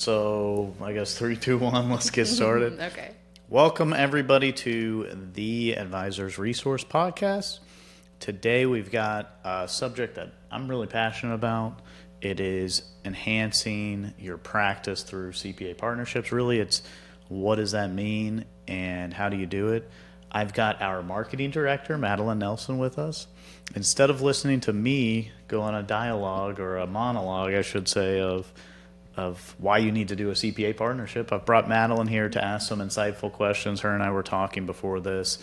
So I guess 3, 2, 1, let's get started. Okay. Welcome everybody to the Advisors Resource Podcast. Today we've got a subject that I'm really passionate about. It is enhancing your practice through CPA partnerships. Really, it's what does that mean and how do you do it? I've got our marketing director, Madelyn Nelson, with us. Instead of listening to me go on a dialogue or a monologue, I should say, of why you need to do a CPA partnership, I've brought Madelyn here to ask some insightful questions. Her and I were talking before this,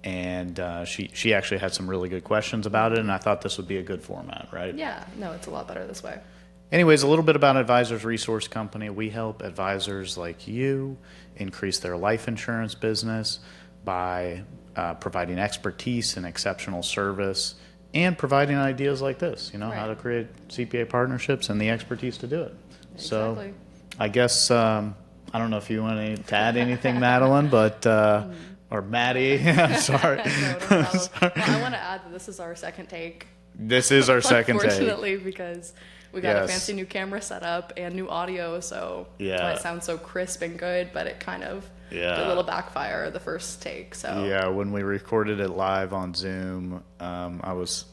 and she actually had some really good questions about it, and I thought this would be a good format, right? Yeah, no, it's a lot better this way. Anyways, a little bit about Advisors Resource Company. We help advisors like you increase their life insurance business by providing expertise and exceptional service and providing ideas like this, how Right. to create CPA partnerships and the expertise to do it. So Exactly. I guess, I don't know if you want to add anything, Madelyn, but, or Maddie, I'm sorry. No problem. Well, I want to add that this is our second take. This is our second take. Unfortunately, because we got a Yes. fancy new camera setup and new audio, so Yeah. it sounds so crisp and good, but it kind of did Yeah. a little backfire the first take. So Yeah, when we recorded it live on Zoom,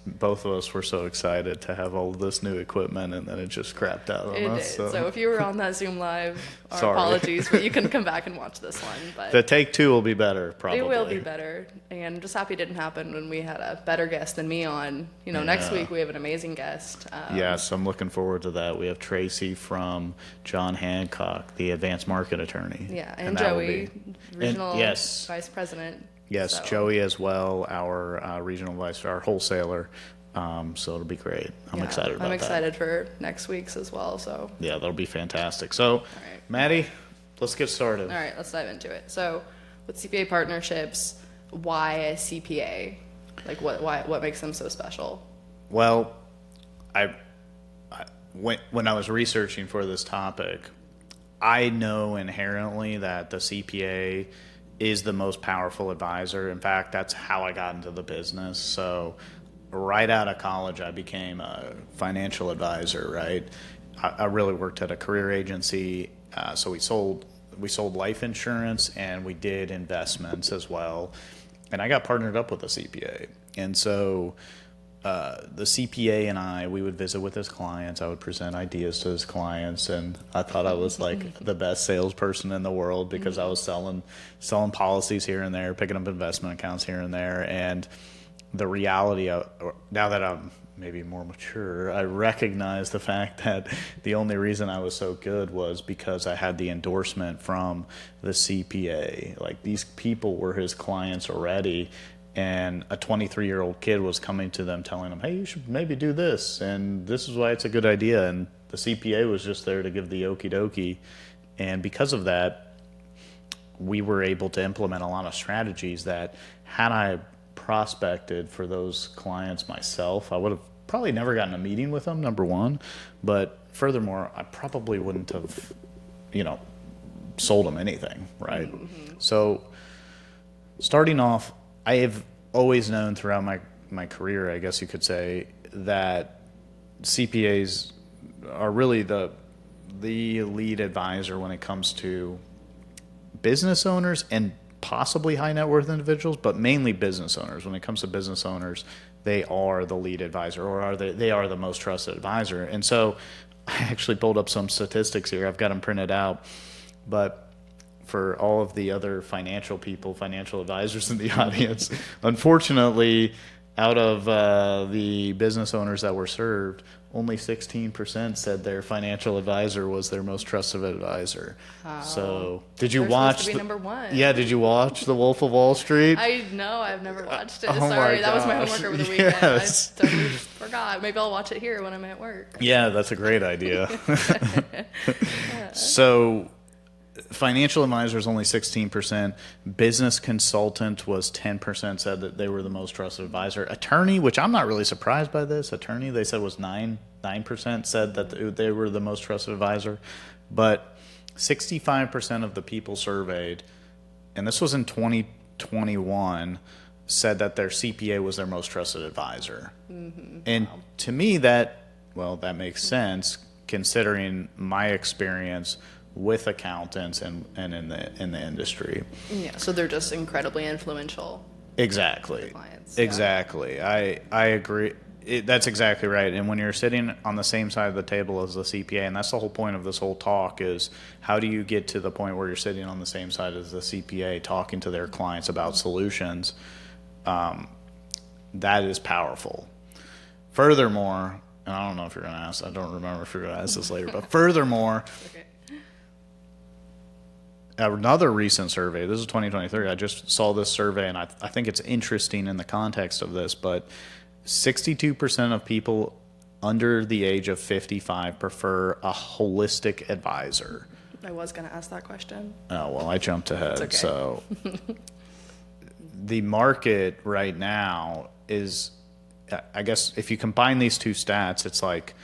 both of us were so excited to have all of this new equipment, and then it just crapped out on it us. did. So if you were on that Zoom live, our Sorry. apologies, but you can come back and watch this one. But The take two will be better, probably. it will be better, and I'm just happy it didn't happen when we had a better guest than me on. Next Yeah. week we have an amazing guest. Yes, I'm looking forward to that. We have Tracy from John Hancock, the advanced market attorney. Yeah, and that will Joey, be- regional yes. vice president. Yes, So, Joey as well, our regional vice, our wholesaler. So it'll be great. I'm yeah, excited about that. I'm excited for next week's as well. So, Yeah, that'll be fantastic. So, right. Maddie, let's get started. all right, let's dive into it. So, with CPA partnerships, why a CPA? Like, what makes them so special? Well, when I was researching for this topic, I know inherently that the CPA is the most powerful advisor. In fact, that's how I got into the business. So right out of college, I became a financial advisor, right? I really worked at a career agency. So we sold life insurance and we did investments as well. And I got partnered up with a CPA. And so the CPA and we would visit with his clients. I would present ideas to his clients, and I thought I was like the best salesperson in the world because I was selling policies here and there, picking up investment accounts here and there. And the reality now that I'm maybe more mature, I recognize the fact that the only reason I was so good was because I had the endorsement from the CPA. Like, these people were his clients already. And a 23-year-old kid was coming to them telling them, hey, you should maybe do this, and this is why it's a good idea. And the CPA was just there to give the okie dokie. And because of that, we were able to implement a lot of strategies that, had I prospected for those clients myself, I would have probably never gotten a meeting with them, number one. But furthermore, I probably wouldn't have, sold them anything, right? Mm-hmm. So starting off, I have always known throughout my career, I guess you could say, that CPAs are really the lead advisor when it comes to business owners and possibly high net worth individuals, but mainly business owners. When it comes to business owners, they are the lead advisor, or they are the most trusted advisor. And so I actually pulled up some statistics here. I've got them printed out, but for all of the other financial advisors in the audience, unfortunately, out of the business owners that were served, only 16% said their financial advisor was their most trusted advisor. So, did you They're watch? supposed to be number one. Yeah, did you watch The Wolf of Wall Street? I've never watched it. Oh my Sorry, that was my gosh. homework over the weekend. Yes. I totally forgot. Maybe I'll watch it here when I'm at work. Yeah, that's a great idea. So, financial advisors only 16%. Business consultant was 10%, said that they were the most trusted advisor. Attorney, which I'm not really surprised by this. Attorney, they said was 9% said that they were the most trusted advisor. But 65% of the people surveyed, and this was in 2021, said that their CPA was their most trusted advisor. Mm-hmm. And to me, that makes sense considering my experience with accountants and in the industry. Yeah, so they're just incredibly influential. Exactly. Clients, yeah. Exactly. I agree. That's exactly right. And when you're sitting on the same side of the table as the CPA, and that's the whole point of this whole talk, is how do you get to the point where you're sitting on the same side as the CPA talking to their clients about solutions? That is powerful. Furthermore, and I don't know if you're going to ask, I don't remember if you're going to ask this later, but furthermore, Okay. another recent survey, this is 2023, I just saw this survey, and I think it's interesting in the context of this, but 62% of people under the age of 55 prefer a holistic advisor. I was going to ask that question. Oh, well, I jumped ahead. It's okay. So the market right now is, I guess if you combine these two stats, it's like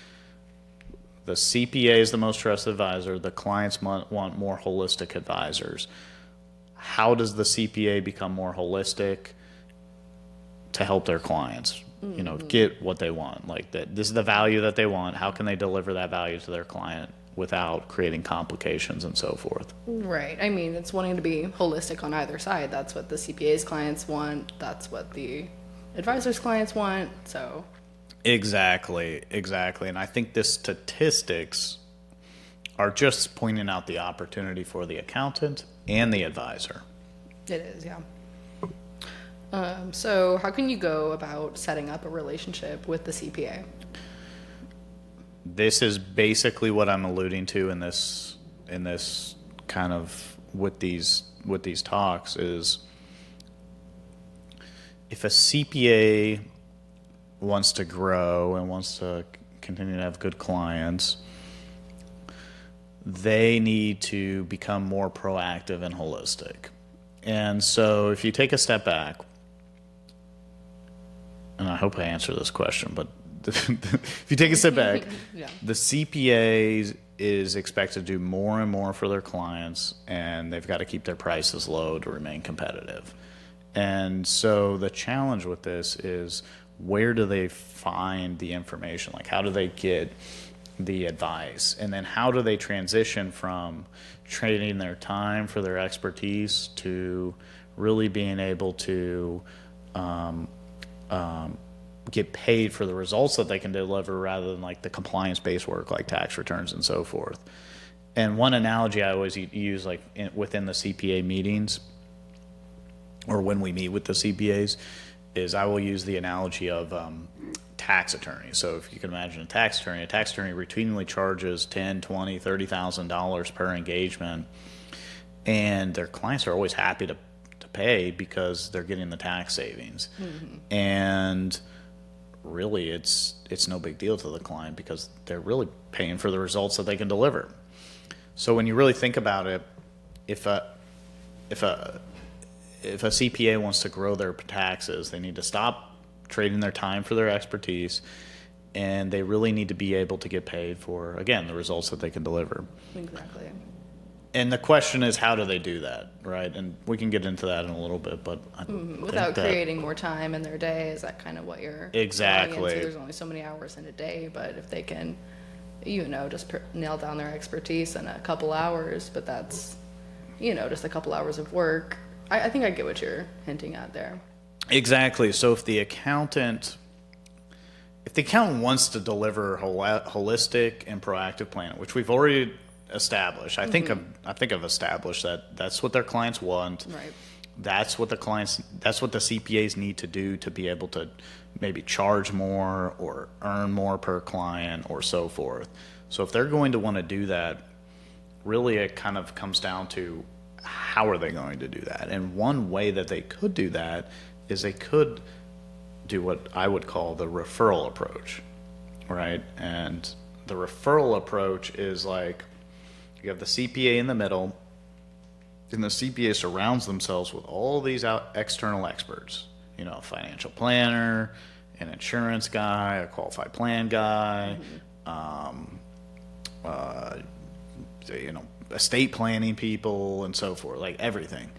the CPA is the most trusted advisor. The clients want more holistic advisors. How does the CPA become more holistic? To help their clients, you know, get what they want. Like that, this is the value that they want. How can they deliver that value to their client without creating complications and so forth? Right. I mean, it's wanting to be holistic on either side. That's what the CPA's clients want. That's what the advisor's clients want. So. Exactly. And I think the statistics are just pointing out the opportunity for the accountant and the advisor. It is, yeah. So how can you go about setting up a relationship with the CPA? This is basically what I'm alluding to in this kind of with these talks is if a CPA wants to grow and wants to continue to have good clients, they need to become more proactive and holistic. And so if you take a step back, and I hope I answer this question, but if you take a step back, Yeah. the CPA is expected to do more and more for their clients, and they've got to keep their prices low to remain competitive. And so the challenge with this is, where do they find the information? Like, how do they get the advice? And then how do they transition from trading their time for their expertise to really being able to get paid for the results that they can deliver rather than like the compliance-based work like tax returns and so forth? And one analogy I always use, like within the CPA meetings or when we meet with the CPAs, is I will use the analogy of tax attorneys. So if you can imagine a tax attorney routinely charges $10,000, $20,000, $30,000 per engagement, and their clients are always happy to pay because they're getting the tax savings. Mm-hmm. And really it's no big deal to the client because they're really paying for the results that they can deliver. So when you really think about it, if a CPA wants to grow their taxes, they need to stop trading their time for their expertise, and they really need to be able to get paid for, again, the results that they can deliver. Exactly. And the question is, how do they do that, right? And we can get into that in a little bit, but without creating more time in their day, is that kind of what you're exactly? There's only so many hours in a day, but if they can, just nail down their expertise in a couple hours, but that's, just a couple hours of work. I think I get what you're hinting at there. Exactly. So if the accountant wants to deliver holistic and proactive plan, which we've already established, I think I've established that that's what their clients want. Right. That's what the CPAs need to do to be able to maybe charge more or earn more per client or so forth. So if they're going to want to do that, really it kind of comes down to, how are they going to do that? And one way that they could do that is they could do what I would call the referral approach, right? And the referral approach is like, you have the CPA in the middle, and the CPA surrounds themselves with all these external experts, a financial planner, an insurance guy, a qualified plan guy, estate planning people and so forth, like everything.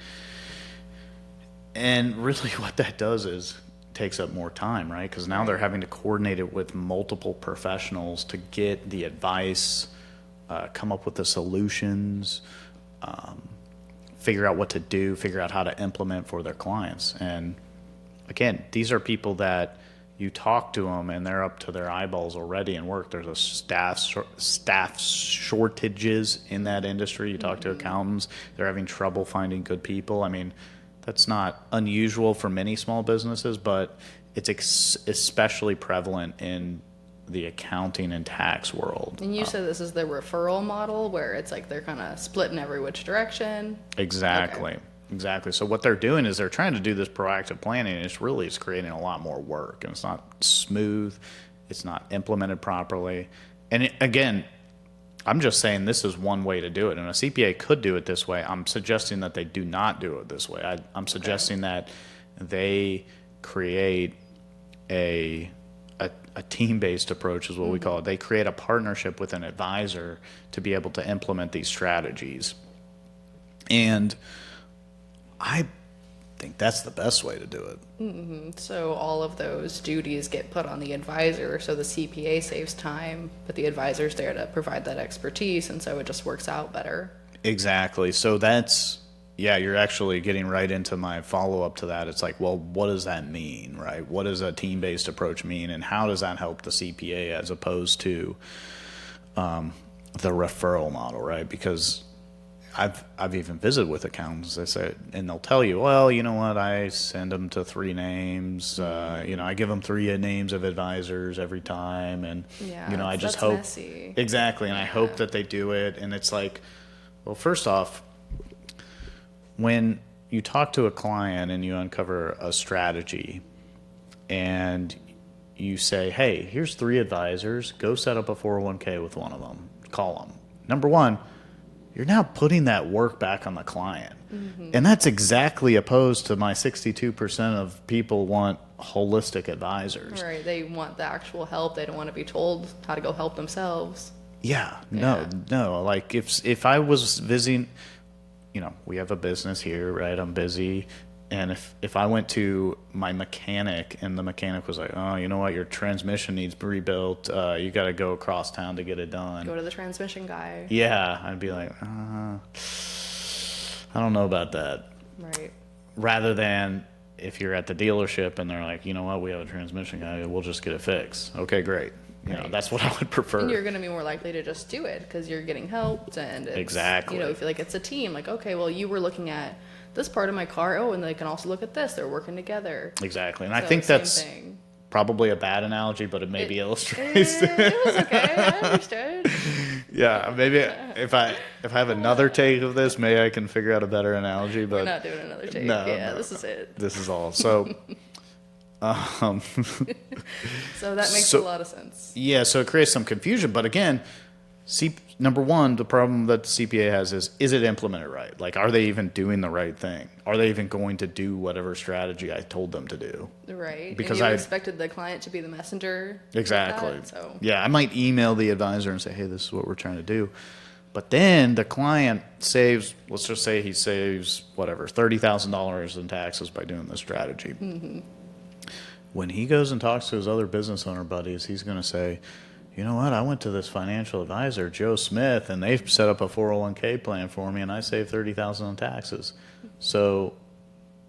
And really what that does is takes up more time, right? Because now they're having to coordinate it with multiple professionals to get the advice come up with the solutions, figure out what to do, figure out how to implement for their clients. And again, these are people that you talk to them and they're up to their eyeballs already in work. There's a staff shortages in that industry. You talk to accountants, they're having trouble finding good people. I mean, that's not unusual for many small businesses, but it's especially prevalent in the accounting and tax world. And you said this is the referral model where it's like they're kind of splitting every which direction. Exactly. Okay. Exactly. So what they're doing is they're trying to do this proactive planning, and it's creating a lot more work, and it's not smooth. It's not implemented properly. And again, I'm just saying this is one way to do it, and a CPA could do it this way. I'm suggesting that they do not do it this way. I'm suggesting that they create a team-based approach is what we call it. They create a partnership with an advisor to be able to implement these strategies. And I think that's the best way to do it. So all of those duties get put on the advisor, so the CPA saves time, but the advisor's there to provide that expertise, and so it just works out better. Exactly. So you're actually getting right into my follow-up to that. It's like, well, what does that mean, right? What does a team-based approach mean, and how does that help the CPA as opposed to the referral model, right? Because I've even visited with accountants. They say, and they'll tell you, well, you know what? I send them to 3 names. I give them 3 names of advisors every time, and I just hope messy. Exactly, and I hope that they do it. And it's like, well, first off, when you talk to a client and you uncover a strategy, and you say, hey, here's 3 advisors. Go set up a 401k with one of them. Call them. Number one, you're now putting that work back on the client. And that's exactly opposed to my 62% of people want holistic advisors. Right, they want the actual help. They don't want to be told how to go help themselves. No. Like if I was visiting, we have a business here, right? I'm busy. And if I went to my mechanic and the mechanic was like, oh, you know what, your transmission needs rebuilt, you got to go across town to get it done. Go to the transmission guy. Yeah, I'd be like, I don't know about that. Right. Rather than if you're at the dealership and they're like, you know what, we have a transmission guy, we'll just get it fixed. Okay, great. That's what I would prefer. And you're going to be more likely to just do it because you're getting helped, and it's, Exactly. you feel like it's a team. Like, okay, well, you were looking at this part of my car. Oh, and they can also look at this. They're working together. Exactly. And So, I think same that's thing. probably a bad analogy, but it maybe illustrates. It was okay. I understood. Yeah, maybe if I have another take of this, maybe I can figure out a better analogy. But We're not doing another take. No, This is it. this is all. So, So that makes a lot of sense. yeah, so it creates some confusion. But again, number one, the problem that the CPA has is it implemented right? Like, are they even doing the right thing? Are they even going to do whatever strategy I told them to do? Right. Because and you I expected the client to be the messenger. Exactly. That, so. Yeah, I might email the advisor and say, hey, this is what we're trying to do. But then the client saves, let's just say he saves, whatever, $30,000 in taxes by doing this strategy. When he goes and talks to his other business owner buddies, he's going to say, you know what, I went to this financial advisor, Joe Smith, and they've set up a 401k plan for me, and I saved $30,000 in taxes. So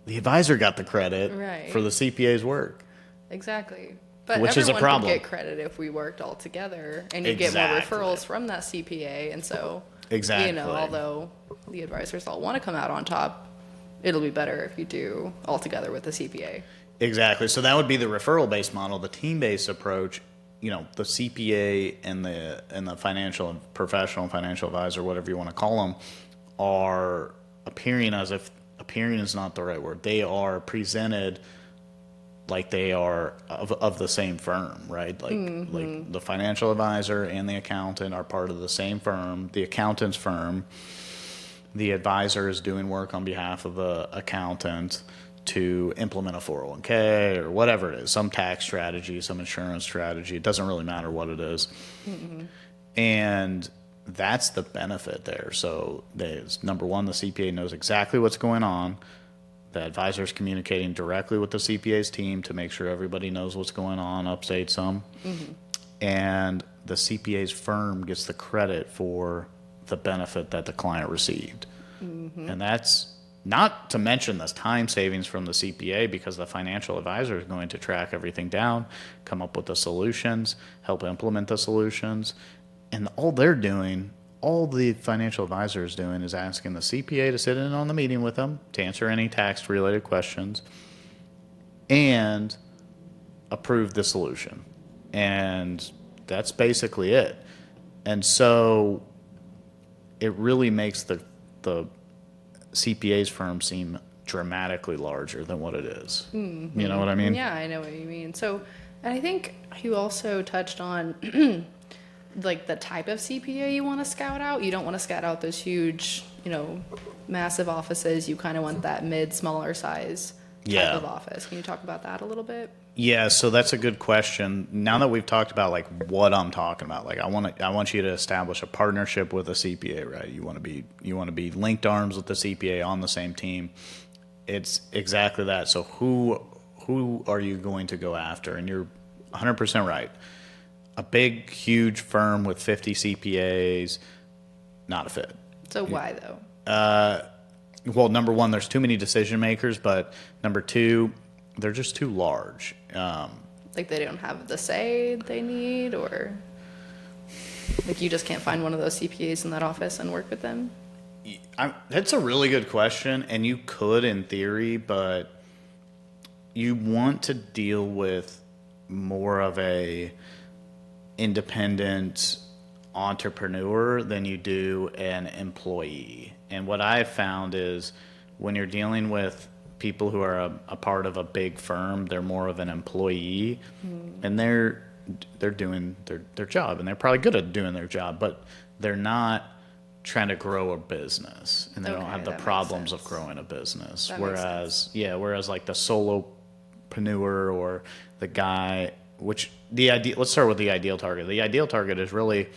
the advisor got the credit for the CPA's work. Exactly. But Which is a everyone problem. would get credit if we worked all together, and you get more referrals from that CPA. And so, although the advisors all want to come out on top, it'll be better if you do all together with the CPA. Exactly. So that would be the referral-based model. The team-based approach, the CPA and the financial and professional financial advisor, whatever you want to call them, are appearing as if appearing is not the right word. They are presented like they are of the same firm, right? Like the financial advisor and the accountant are part of the same firm. The accountant's firm, the advisor is doing work on behalf of the accountant to implement a 401k or whatever it is, some tax strategy, some insurance strategy. It doesn't really matter what it is. And that's the benefit there. So number one, the CPA knows exactly what's going on. The advisor is communicating directly with the CPA's team to make sure everybody knows what's going on, update some. And the CPA's firm gets the credit for the benefit that the client received. And that's not to mention the time savings from the CPA, because the financial advisor is going to track everything down, come up with the solutions, help implement the solutions. And all the financial advisor is doing is asking the CPA to sit in on the meeting with them to answer any tax related questions and approve the solution. And that's basically it. And so it really makes the CPA's firm seem dramatically larger than what it is. Mm-hmm. You know what I mean? Yeah, I know what you mean. So, and I think you also touched on like the type of CPA you want to scout out. You don't want to scout out those huge, massive offices. You kind of want that smaller size type of office. Can you talk about that a little bit? Yeah, so that's a good question. Now that we've talked about like what I'm talking about, like I want you to establish a partnership with a CPA, right? You want to be linked arms with the CPA on the same team. It's exactly that. So who are you going to go after? And you're 100% right. A big, huge firm with 50 CPAs, not a fit. So why though? Well, number one, there's too many decision makers, but number two, they're just too large. Like they don't have the say they need, or like you just can't find one of those CPAs in that office and work with them? That's a really good question, and you could in theory, but you want to deal with more of a independent entrepreneur than you do an employee. And what I've found is when you're dealing with people who are a part of a big firm, they're more of an employee, and they're doing their job, and they're probably good at doing their job, but they're not trying to grow a business, and they don't have the problems of growing a business. Whereas like the solopreneur or the guy, let's start with the ideal target. The ideal target is really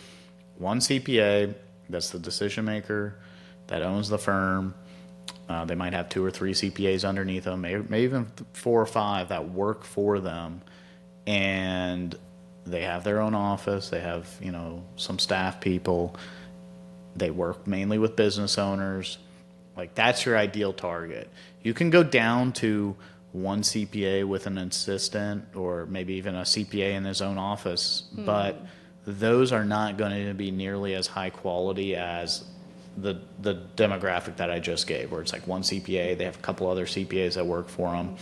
one CPA that's the decision maker, that owns the firm. They might have 2 or 3 CPAs underneath them, maybe even 4 or 5 that work for them, and they have their own office. They have, some staff people. They work mainly with business owners. Like that's your ideal target. You can go down to one CPA with an assistant, or maybe even a CPA in his own office, but those are not going to be nearly as high quality as the demographic that I just gave, where it's like one CPA, they have a couple other CPAs that work for them,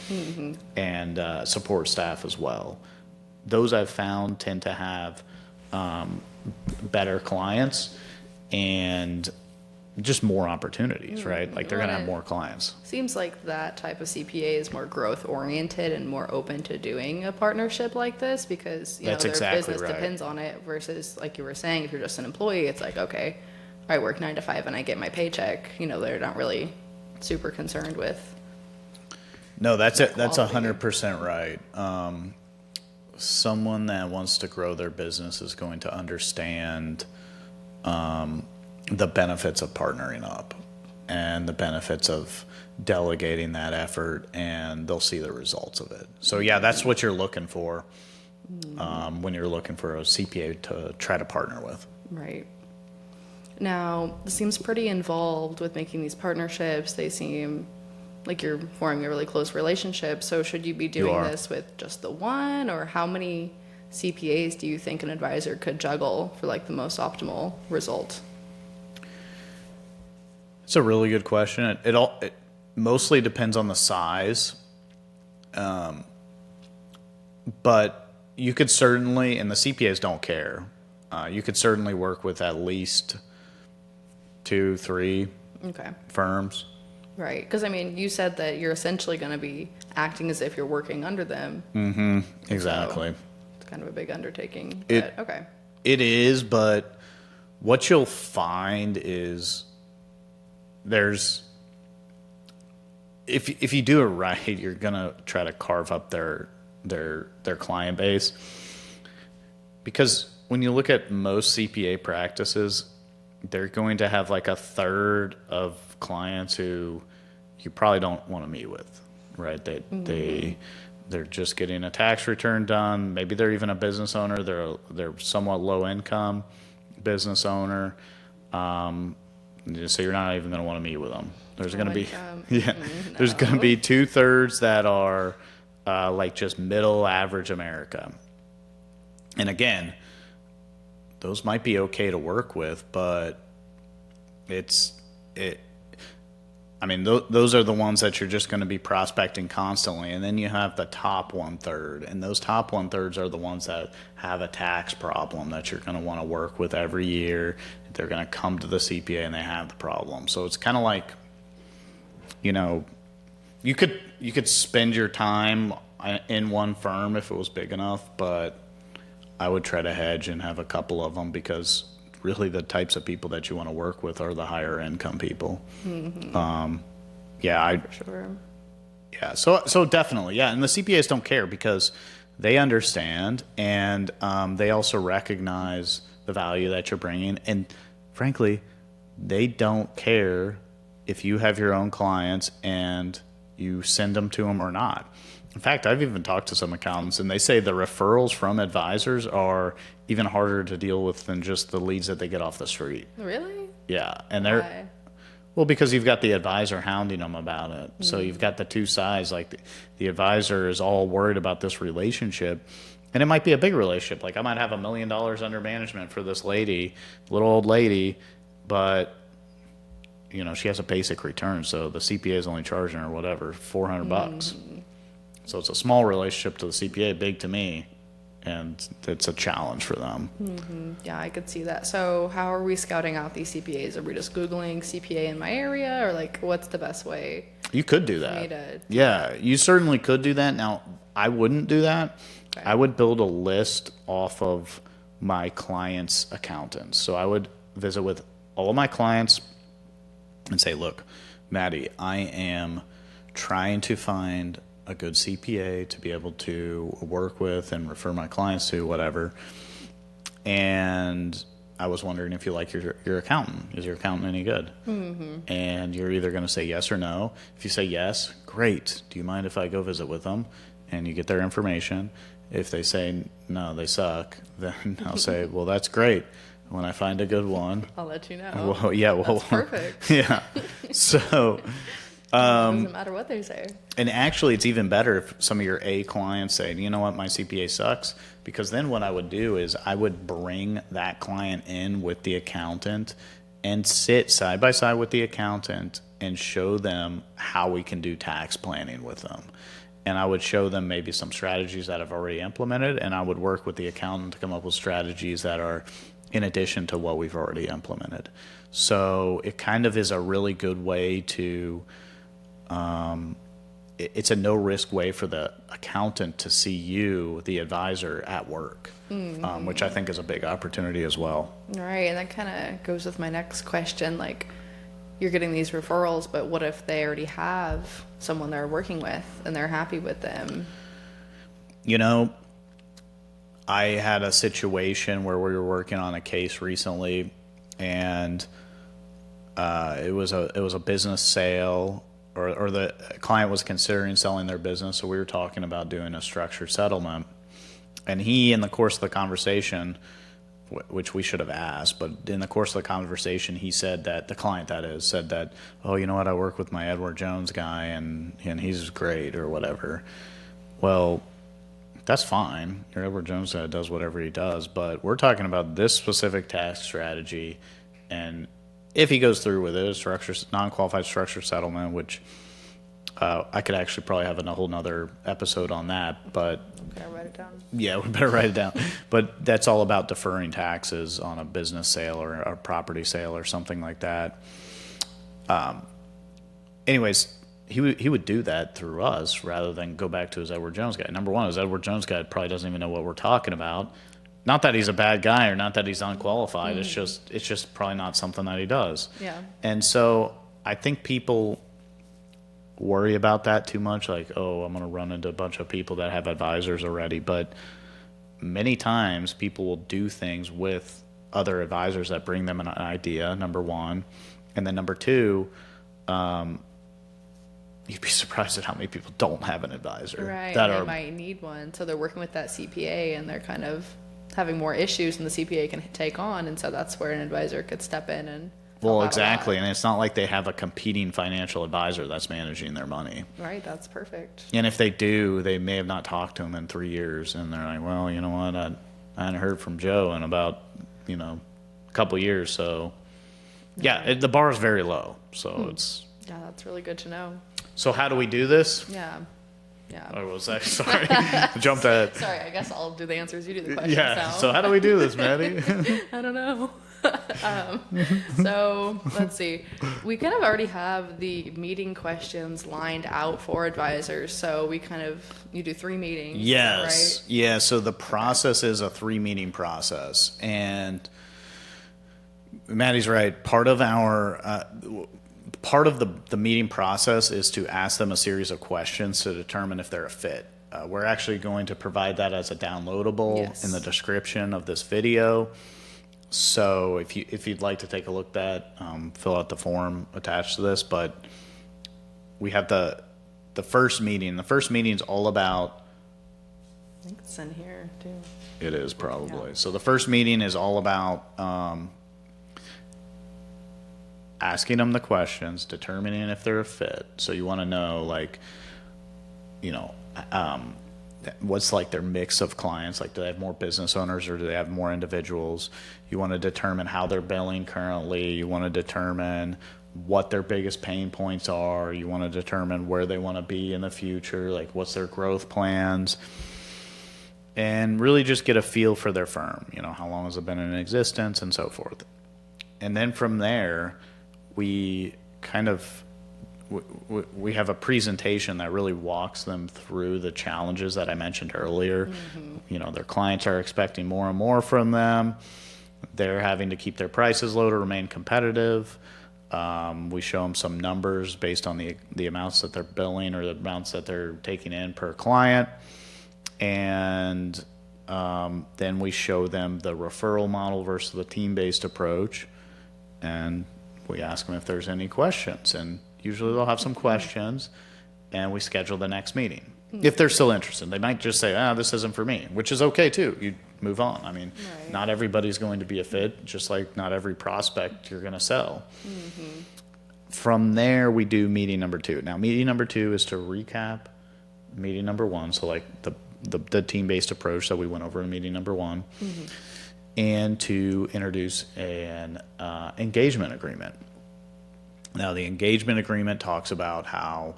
and support staff as well. Those I've found tend to have better clients and just more opportunities, right? Like they're going to have more clients. Seems like that type of CPA is more growth oriented and more open to doing a partnership like this, because their business depends on it, versus like you were saying, if you're just an employee, it's like, okay, I work 9 to 5 and I get my paycheck. They're not really super concerned with. No, that's it. That's 100% right. Someone that wants to grow their business is going to understand the benefits of partnering up and the benefits of delegating that effort, and they'll see the results of it. So yeah, that's what you're looking for when you're looking for a CPA to try to partner with. Right. Now, this seems pretty involved with making these partnerships. They seem like you're forming a really close relationship. So should you be doing this with just the one, or how many CPAs do you think an advisor could juggle for like the most optimal result? It's a really good question. It mostly depends on the size. But you could certainly, and the CPAs don't care, you could certainly work with at least 2, 3 firms. Right. Because, you said that you're essentially going to be acting as if you're working under them. Mm-hmm. Exactly. So it's kind of a big undertaking. It is, but what you'll find is if you do it right, you're going to try to carve up their client base. Because when you look at most CPA practices, they're going to have like a third of clients who you probably don't want to meet with, right? They they're just getting a tax return done. Maybe they're even a business owner. They're somewhat low income business owner. So you're not even going to want to meet with them. There's going to be there's going to be 2/3 that are like just middle average America. And again, those might be okay to work with, but those are the ones that you're just going to be prospecting constantly. And then you have the top 1/3, and those top 1/3 are the ones that have a tax problem that you're going to want to work with every year. They're going to come to the CPA and they have the problem. So it's kind of like, you could spend your time in one firm if it was big enough, but I would try to hedge and have a couple of them, because really the types of people that you want to work with are the higher income people. For sure. Yeah. So definitely. Yeah. And the CPAs don't care, because they understand, and they also recognize the value that you're bringing. And frankly, they don't care if you have your own clients and you send them to them or not. In fact, I've even talked to some accountants, and they say the referrals from advisors are even harder to deal with than just the leads that they get off the street. Really? Yeah. And Why? well, because you've got the advisor hounding them about it. So you've got the two sides. Like the advisor is all worried about this relationship, and it might be a big relationship. Like I might have $1 million under management for this lady, little old lady, but she has a basic return. So the CPA is only charging her whatever, $400. So it's a small relationship to the CPA, big to me, and it's a challenge for them. Yeah, I could see that. So how are we scouting out these CPAs? Are we just Googling CPA in my area, or like what's the best way? You could do that. Yeah, you certainly could do that. Now, I wouldn't do that. Okay. I would build a list off of my clients' accountants. So I would visit with all of my clients and say, look, Maddie, I am trying to find a good CPA to be able to work with and refer my clients to, whatever. And I was wondering if you like your accountant. Is your accountant any good? And you're either going to say yes or no. If you say yes, great. Do you mind if I go visit with them? And you get their information. If they say no, they suck, then I'll say, well, that's great. When I find a good one, I'll let you know. well, yeah, well, That's perfect. Yeah. So, Doesn't matter what they say. and actually, it's even better if some of your A clients say, you know what, my CPA sucks. Because then what I would do is I would bring that client in with the accountant and sit side by side with the accountant and show them how we can do tax planning with them. And I would show them maybe some strategies that I've already implemented, and I would work with the accountant to come up with strategies that are in addition to what we've already implemented. So it kind of is a really good way to, it's a no-risk way for the accountant to see you, the advisor, at work, which I think is a big opportunity as well. All right, and that kind of goes with my next question. Like, you're getting these referrals, but what if they already have someone they're working with and they're happy with them? I had a situation where we were working on a case recently, and it was a business sale, or the client was considering selling their business, so we were talking about doing a structured settlement. And he, in the course of the conversation, which we should have asked, but in the course of the conversation, he said that, the client that is, said that, oh, you know what, I work with my Edward Jones guy, and he's great, or whatever. Well, that's fine. Your Edward Jones guy does whatever he does, but we're talking about this specific tax strategy, and if he goes through with it, a non-qualified structured settlement, which I could actually probably have a whole nother episode on that, but Okay, I'll write it down. yeah, we better write it down. But that's all about deferring taxes on a business sale or a property sale or something like that. Anyways, he would do that through us rather than go back to his Edward Jones guy. Number one, his Edward Jones guy probably doesn't even know what we're talking about. Not that he's a bad guy or not that he's unqualified. It's just probably not something that he does. Yeah. And so I think people worry about that too much. Like, oh, I'm going to run into a bunch of people that have advisors already. But many times people will do things with other advisors that bring them an idea, number one. And then number two, you'd be surprised at how many people don't have an advisor. Right. That They are, might need one. So they're working with that CPA and they're kind of having more issues than the CPA can take on. And so that's where an advisor could step in and help well, out a exactly. lot. And it's not like they have a competing financial advisor that's managing their money. Right. That's perfect. And if they do, they may have not talked to them in 3 years. And they're like, well, you know what? I hadn't heard from Joe in about, a couple years. So, yeah, the bar is very low. So it's. Yeah, that's really good to know. So how do we do this? Yeah. Yeah. Oh, what was that? Sorry. Jumped ahead. Sorry, I guess I'll do the answers. You do the questions Yeah. now. So how do we do this, Maddie? I don't know. So let's see. We kind of already have the meeting questions lined out for advisors. So you do 3 meetings. Yes. Right? Yeah. So the process is a 3-meeting process. And Maddie's right. Part of the meeting process is to ask them a series of questions to determine if they're a fit. We're actually going to provide that as a downloadable Yes. in the description of this video. So if you'd like to take a look at that, fill out the form attached to this. But we have the first meeting. The first meeting is all about. I think it's in here too. It is probably. Yeah. So the first meeting is all about asking them the questions, determining if they're a fit. So you want to know, what's like their mix of clients. Like, do they have more business owners or do they have more individuals? You want to determine how they're billing currently. You want to determine what their biggest pain points are. You want to determine where they want to be in the future, like what's their growth plans. And really just get a feel for their firm. How long has it been in existence and so forth. And then from there, we have a presentation that really walks them through the challenges that I mentioned earlier. Mm-hmm. Their clients are expecting more and more from them. They're having to keep their prices low to remain competitive. We show them some numbers based on the amounts that they're billing or the amounts that they're taking in per client. And then we show them the referral model versus the team-based approach. And we ask them if there's any questions. And usually they'll have some questions. And we schedule the next meeting. If they're still interested. They might just say, this isn't for me, which is okay too. You move on. I mean, Right. Not everybody's going to be a fit, just like not every prospect you're going to sell. Mm-hmm. From there, we do meeting number 2. Now, meeting number 2 is to recap meeting number 1. So like the team-based approach that we went over in meeting number 1. Mm-hmm. And to introduce an engagement agreement. Now, the engagement agreement talks about how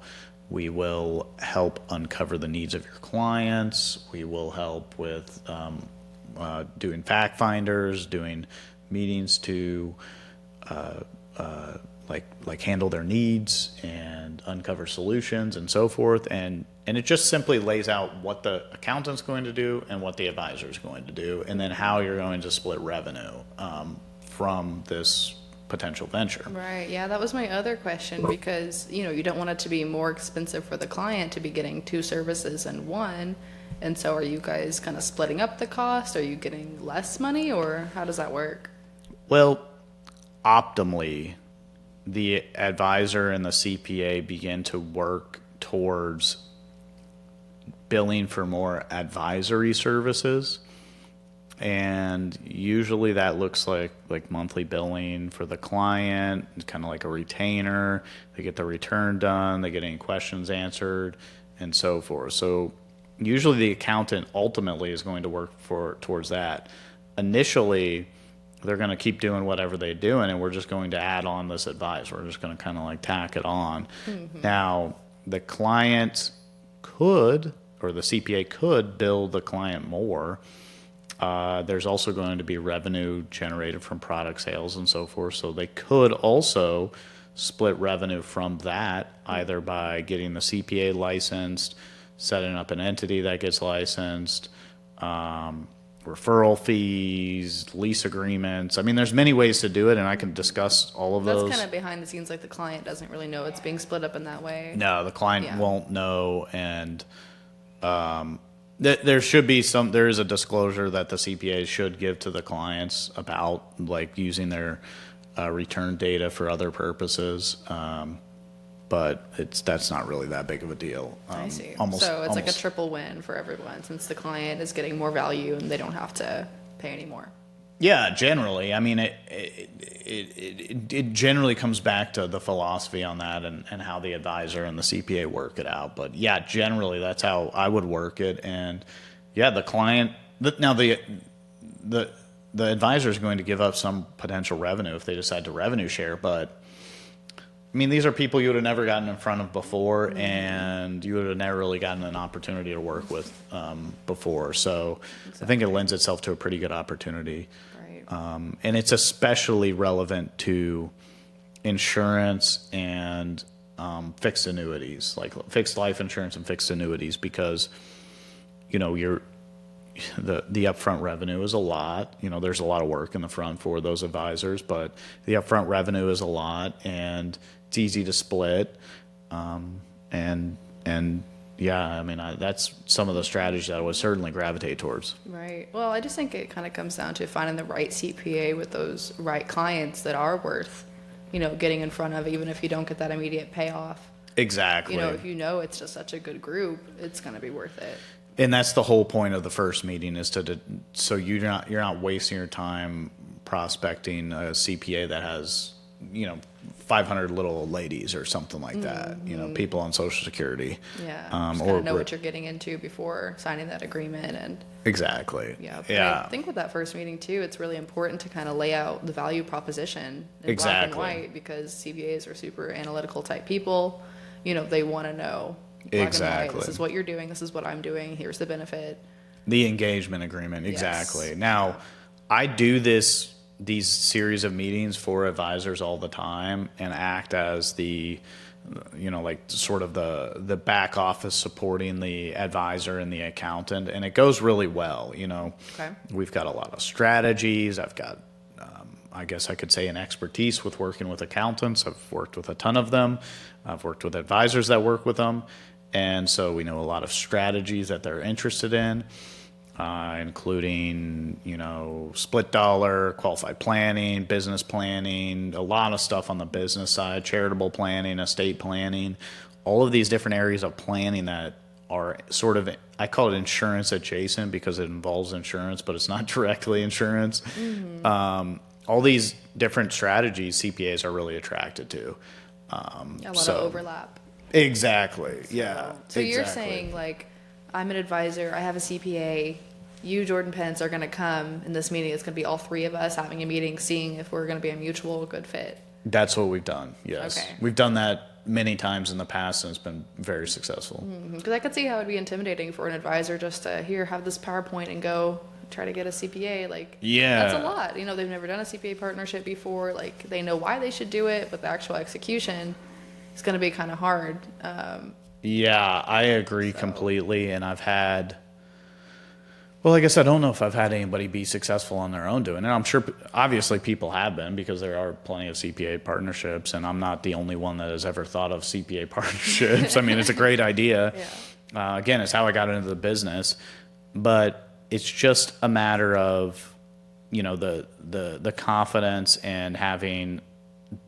we will help uncover the needs of your clients. We will help with doing fact finders, doing meetings to handle their needs and uncover solutions and so forth. And it just simply lays out what the accountant's going to do and what the advisor is going to do, and then how you're going to split revenue from this potential venture. Right. Yeah, that was my other question because, you don't want it to be more expensive for the client to be getting 2 services in one. And so are you guys kind of splitting up the cost? Are you getting less money or how does that work? Well, optimally, the advisor and the CPA begin to work towards billing for more advisory services. And usually that looks like monthly billing for the client, kind of like a retainer. They get the return done, they get any questions answered, and so forth. So usually the accountant ultimately is going to work towards that. Initially, they're going to keep doing whatever they're doing, and we're just going to add on this advice. We're just going to kind of like tack it on. Mm-hmm. Now, the client could, or the CPA could bill the client more. There's also going to be revenue generated from product sales and so forth. So they could also split revenue from that, either by getting the CPA licensed, setting up an entity that gets licensed, referral fees, lease agreements. I mean, there's many ways to do it, and I can discuss all of those. That's kind of behind the scenes, like the client doesn't really know it's being split up in that way. No, the client won't know, and there should be there is a disclosure that the CPAs should give to the clients about like using their return data for other purposes. but that's not really that big of a deal. I see. Almost, So it's like a almost- triple win for everyone since the client is getting more value and they don't have to pay anymore. Yeah, generally. I mean, it generally comes back to the philosophy on that and how the advisor and the CPA work it out. But yeah, generally that's how I would work it. And yeah, the client now the advisor is going to give up some potential revenue if they decide to revenue share. But I mean, these are people you would have never gotten in front of before, and you would have never really gotten an opportunity to work with before. So I think it lends itself to a pretty good opportunity. Right. And it's especially relevant to insurance and fixed annuities, like fixed life insurance and fixed annuities, because the upfront revenue is a lot. There's a lot of work in the front for those advisors, but the upfront revenue is a lot, and it's easy to split. And yeah, I mean, that's some of the strategies that I would certainly gravitate towards. Right. Well, I just think it kind of comes down to finding the right CPA with those right clients that are worth, getting in front of, even if you don't get that immediate payoff. Exactly. If it's just such a good group, it's going to be worth it. And that's the whole point of the first meeting, is so you're not wasting your time prospecting a CPA that has 500 little ladies or something like that. People on Social Security. Yeah. Just gotta know what you're getting into before signing that agreement. And exactly. Yeah. Yeah. I think with that first meeting too, it's really important to kind of lay out the value proposition in Exactly. black and white, because CPAs are super analytical type people. They want to know. Black and white, Exactly. this is what you're doing. This is what I'm doing. Here's the benefit. The engagement agreement. Exactly. Yes. Now, I do these series of meetings for advisors all the time and act as the, like sort of the back office supporting the advisor and the accountant. And it goes really well. Okay. We've got a lot of strategies. I've got, I guess I could say, an expertise with working with accountants. I've worked with a ton of them. I've worked with advisors that work with them. And so we know a lot of strategies that they're interested in, including, split dollar, qualified planning, business planning, a lot of stuff on the business side, charitable planning, estate planning, all of these different areas of planning that are sort of, I call it insurance adjacent because it involves insurance, but it's not directly insurance. Mm-hmm. All these different strategies CPAs are really attracted to. A lot of overlap. Exactly. So, yeah. So you're exactly. saying, like, I'm an advisor, I have a CPA, you, Jordan Pence, are going to come in this meeting. It's going to be all three of us having a meeting, seeing if we're going to be a mutual good fit. That's what we've done. Yes. Okay. We've done that many times in the past, and it's been very successful. Because I could see how it would be intimidating for an advisor just to have this PowerPoint and go try to get a CPA. Like, Yeah. that's a lot. They've never done a CPA partnership before. Like, they know why they should do it, but the actual execution is going to be kind of hard. Yeah, I agree completely. And I've had, well, I guess I don't know if I've had anybody be successful on their own doing it. I'm sure, obviously, people have been, because there are plenty of CPA partnerships, and I'm not the only one that has ever thought of CPA partnerships. I mean, it's a great idea. Yeah. Again, it's how I got into the business, but it's just a matter of, the confidence and having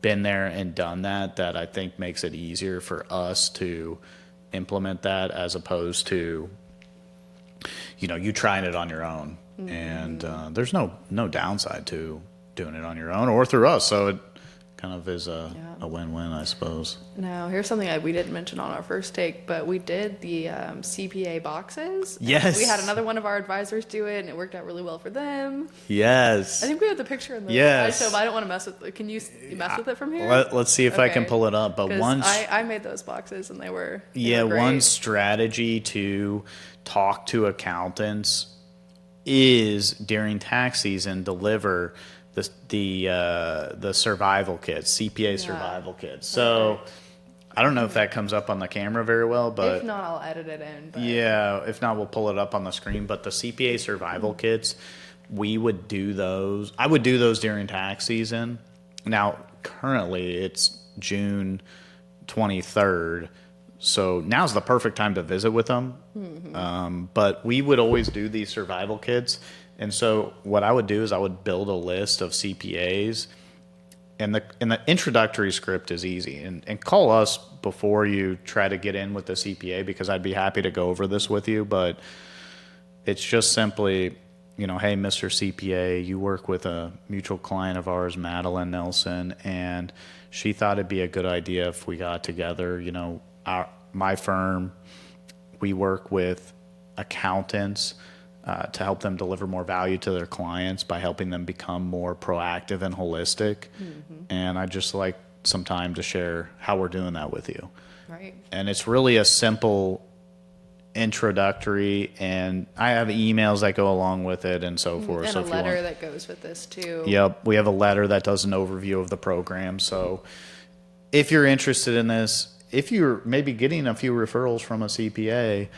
been there and done that I think makes it easier for us to implement that, as opposed to, you trying it on your own. Mm-hmm. And there's no downside to doing it on your own or through us. So it kind of is a win-win, I suppose. Now, here's something we didn't mention on our first take, but we did the CPA boxes. Yes. We had another one of our advisors do it, and it worked out really well for them. Yes. I think we have the picture in the Yes. slideshow, but I don't want to mess with it. Can you mess with it from here? Let's see if I can pull it up. But 'Cause once I made those boxes, and they were great. one strategy to talk to accountants is, during tax season, deliver the survival kits, CPA survival kits. So I don't know if that comes up on the camera very well, but if not, I'll edit it in. But. Yeah, if not, we'll pull it up on the screen. But the CPA survival kits, we would do those. I would do those during tax season. Now, currently, it's June 23rd. So now's the perfect time to visit with them. Mm-hmm. But we would always do these survival kits. And so what I would do is I would build a list of CPAs And the introductory script is easy. And call us before you try to get in with the CPA, because I'd be happy to go over this with you. But it's just simply, hey, Mr. CPA, you work with a mutual client of ours, Madelyn Nelson, and she thought it'd be a good idea if we got together. My firm, we work with accountants to help them deliver more value to their clients by helping them become more proactive and holistic. And I'd just like some time to share how we're doing that with you. Right. And it's really a simple introductory, and I have emails that go along with it and so forth. And so a letter that goes with this too. Yep, we have a letter that does an overview of the program. So if you're interested in this, if you're maybe getting a few referrals from a CPA,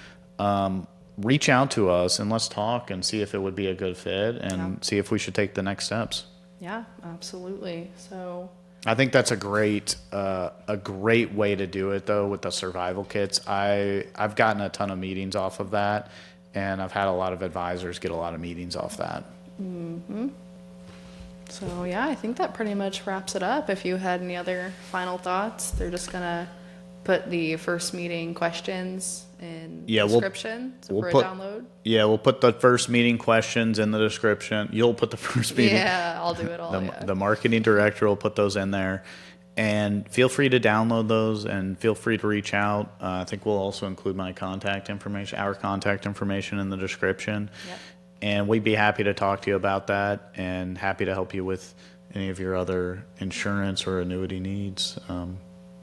reach out to us and let's talk and see if it would be a good fit and see if we should take the next steps. Yeah, absolutely. So I think that's a great way to do it, though, with the survival kits. I've gotten a ton of meetings off of that, and I've had a lot of advisors get a lot of meetings off that. So yeah, I think that pretty much wraps it up. If you had any other final thoughts, they're just gonna put the first meeting questions in the description for a download. Yeah, we'll put the first meeting questions in the description. You'll put the first meeting. Yeah, I'll do it all. The marketing director will put those in there. And feel free to download those and feel free to reach out. I think we'll also include our contact information in the description. Yep. And we'd be happy to talk to you about that and happy to help you with any of your other insurance or annuity needs.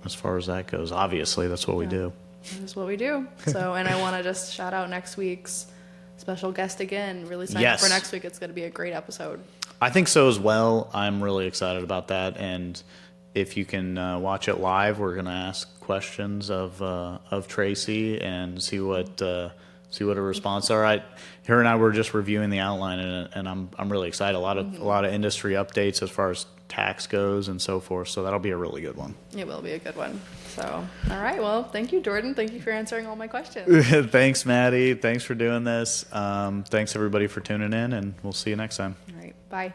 As far as that goes, obviously, that's what we do. That is what we do. So, and I want to just shout out next week's special guest again. Really sign up for next week. It's going to be a great episode. I think so as well. I'm really excited about that. And if you can watch it live, we're going to ask questions of Tracy and see what her response are. Her and I were just reviewing the outline, and I'm really excited. A lot of industry updates as far as tax goes and so forth. So that'll be a really good one. It will be a good one. So, all right. Well, thank you, Jordan. Thank you for answering all my questions. Thanks, Maddie. Thanks for doing this. Thanks everybody for tuning in, and we'll see you next time. All right. Bye.